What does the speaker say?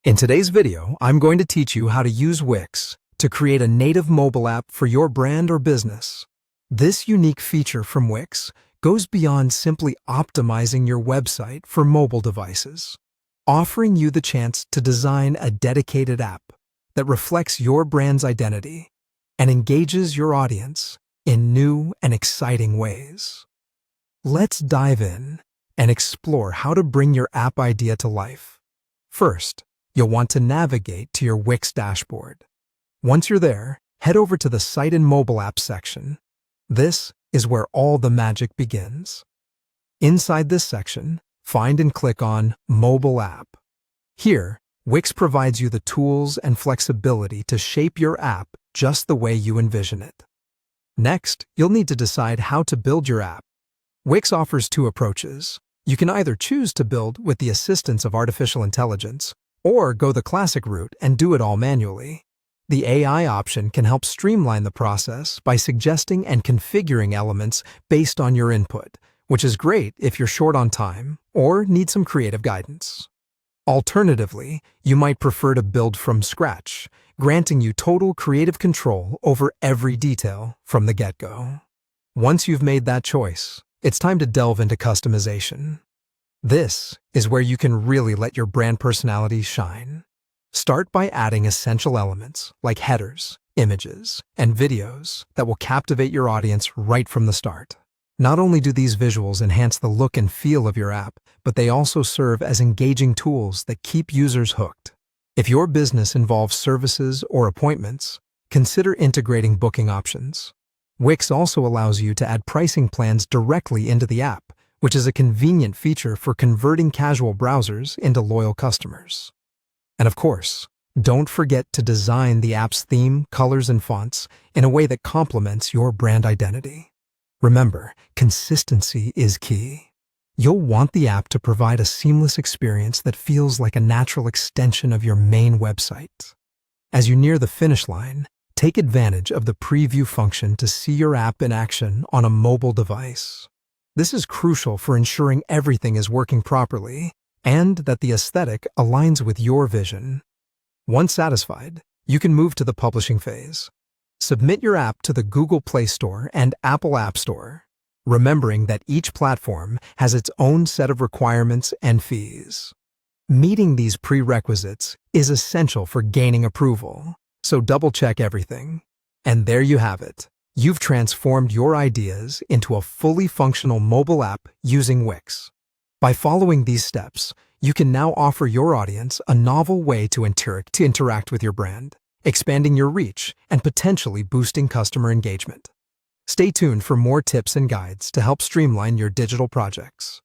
In today's video, I'm going to teach you how to use Wix to create a native mobile app for your brand or business. This unique feature from Wix goes beyond simply optimizing your website for mobile devices, offering you the chance to design a dedicated app that reflects your brand's identity and engages your audience in new and exciting ways. Let's dive in and explore how to bring your app idea to life. First, you'll want to navigate to your Wix dashboard. Once you're there, head over to the Site and Mobile Apps section. This is where all the magic begins. Inside this section, find and click on Mobile App. Here, Wix provides you the tools and flexibility to shape your app just the way you envision it. Next, you'll need to decide how to build your app. Wix offers two approaches. You can either choose to build with the assistance of artificial intelligence, or go the classic route and do it all manually. The AI option can help streamline the process by suggesting and configuring elements based on your input, which is great if you're short on time or need some creative guidance. Alternatively, you might prefer to build from scratch, granting you total creative control over every detail from the get-go. Once you've made that choice, it's time to delve into customization. This is where you can really let your brand personality shine. Start by adding essential elements like headers, images, and videos that will captivate your audience right from the start. Not only do these visuals enhance the look and feel of your app, but they also serve as engaging tools that keep users hooked. If your business involves services or appointments, consider integrating booking options. Wix also allows you to add pricing plans directly into the app, which is a convenient feature for converting casual browsers into loyal customers. And of course, don't forget to design the app's theme, colors, and fonts in a way that complements your brand identity. Remember, consistency is key. You'll want the app to provide a seamless experience that feels like a natural extension of your main website. As you near the finish line, take advantage of the preview function to see your app in action on a mobile device. This is crucial for ensuring everything is working properly and that the aesthetic aligns with your vision. Once satisfied, you can move to the publishing phase. Submit your app to the Google Play Store and Apple App Store, remembering that each platform has its own set of requirements and fees. Meeting these prerequisites is essential for gaining approval, so double-check everything. And there you have it. You've transformed your ideas into a fully functional mobile app using Wix. By following these steps, you can now offer your audience a novel way to interact with your brand, expanding your reach and potentially boosting customer engagement. Stay tuned for more tips and guides to help streamline your digital projects.